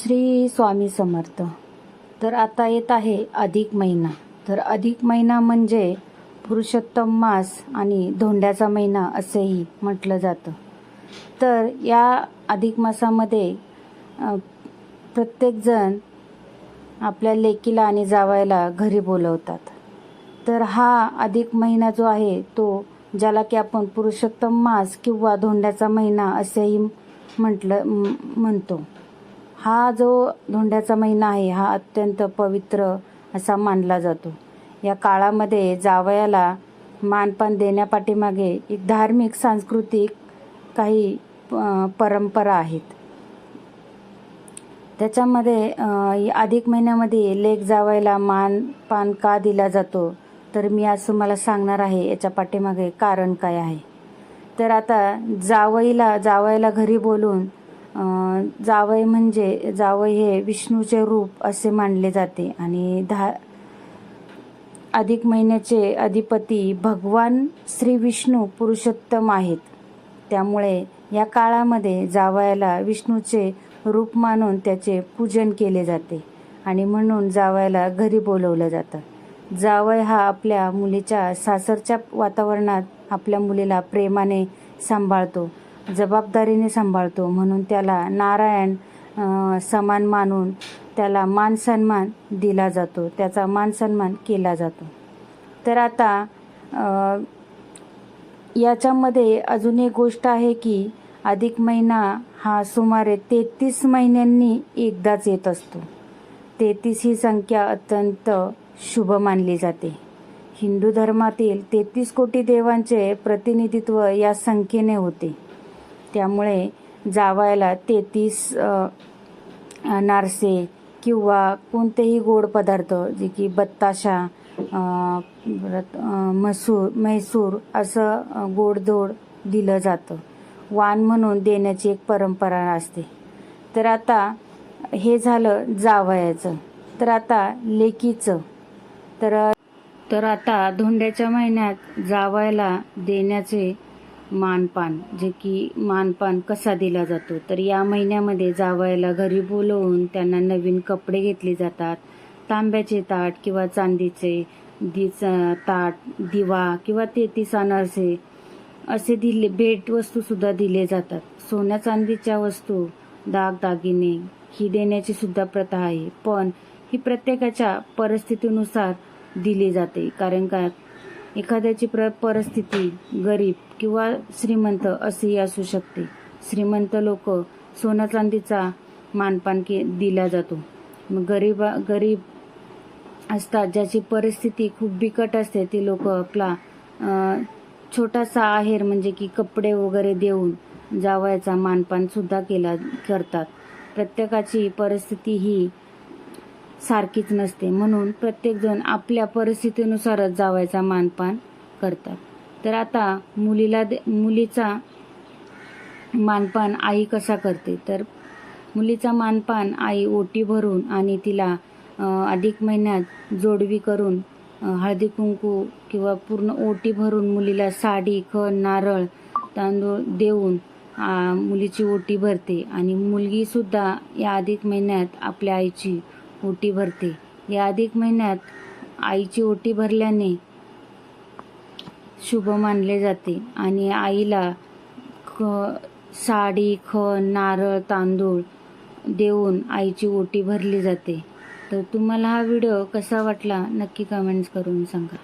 श्री स्वामी समर्थ. तर आता येत आहे अधिक महिना. तर अधिक महिना म्हणजे पुरुषोत्तम मास आणि धोंड्याचा महिना असेही म्हटलं जातं. तर या अधिक मासामध्ये प्रत्येकजण आपल्या लेकीला आणि जावयाला घरी बोलवतात. तर हा अधिक महिना जो आहे तो ज्याला की आपण पुरुषोत्तम मास किंवा धोंड्याचा महिना असेही म्हणतो. हा जो धोंड्याचा महिना आहे हा अत्यंत पवित्र असा मानला जातो. या काळामध्ये जावयाला मानपान देण्यापाठीमागे एक धार्मिक सांस्कृतिक काही परंपरा आहेत. त्याच्यामध्ये अधिक महिन्यामध्ये लेक जावयाला मानपान का दिला जातो तर मी आज तुम्हाला सांगणार आहे याच्या पाठीमागे कारण काय आहे. तर आता जावयाला घरी बोलून जावई हे विष्णूचे रूप असे मानले जाते आणि अधिक महिन्याचे अधिपती भगवान श्री विष्णू पुरुषोत्तम आहेत. त्यामुळे या काळामध्ये जावयाला विष्णूचे रूप मानून त्याचे पूजन केले जाते आणि म्हणून जावयाला घरी बोलवलं जातं. जावई हा आपल्या मुलीच्या सासरच्या वातावरणात आपल्या मुलीला प्रेमाने सांभाळतो, जबाबदारीने सांभाळतो, म्हणून त्याला नारायण समान मानून त्याला मान सन्मान दिला जातो, त्याचा मान सन्मान केला जातो. तर आता याच्यामध्ये अजून एक गोष्ट आहे की अधिक महिना हा सुमारे 33 महिन्यांनी एकदाच येत असतो. 33 ही संख्या अत्यंत शुभ मानली जाते. हिंदू धर्मातील 33 कोटी देवांचे प्रतिनिधित्व या संख्येने होते. त्यामुळे जावयाला 33 नारसे किंवा कोणतेही गोड पदार्थ जे की बत्ताशा, म्हैसूर असं गोडधोड दिलं जातं. वाण म्हणून देण्याची एक परंपरा असते. तर आता हे झालं जावयाचं. तर आता लेकीचं. तर आता धोंड्याच्या महिन्यात जावयाला देण्याचे मानपान जे की मानपान कसा दिला जातो तर या महिन्यामध्ये जावयाला घरी बोलवून त्यांना नवीन कपडे घेतले जातात. तांब्याचे ताट किंवा चांदीचे ताट, दिवा किंवा 33 अनारसे असे भेटवस्तू सुद्धा दिले जातात. सोन्या चांदीच्या वस्तू, दागदागिने ही देण्याची सुद्धा प्रथा आहे. पण ही प्रत्येकाच्या परिस्थितीनुसार दिली जाते. कारण का एखाद्याची परिस्थिती गरीब किंवा श्रीमंत असेही असू शकते. श्रीमंत लोक सोन्या चांदीचा मानपान दिला जातो. मग गरीब असतात ज्याची परिस्थिती खूप बिकट असते ते लोक आपला छोटासा आहेर म्हणजे की कपडे वगैरे देऊन जावयाचा मानपान सुद्धा करतात. प्रत्येकाची परिस्थिती ही सारखीच नसते, म्हणून प्रत्येकजण आपल्या परिस्थितीनुसारच जावयाचा मानपान करतात. तर आता मुलीचा मानपान आई कसा करते तर मुलीचा मानपान आई ओटी भरून आणि तिला अधिक महिन्यात जोडवी करून हळदी कुंकू किंवा पूर्ण ओटी भरून मुलीला साडी, खण, नारळ, तांदूळ देऊन मुलीची ओटी भरते आणि मुलगी सुद्धा या अधिक महिन्यात आपल्या आईची ओटी भरते. या अधिक महिन्यात आईची ओटी भरल्याने शुभ मानले जाते आणि आईला साडी, खण, नारळ, तांदूळ देऊन आईची ओटी भरली जाते. तर तुम्हाला हा व्हिडिओ कसा वाटला नक्की कमेंट्स करून सांगा.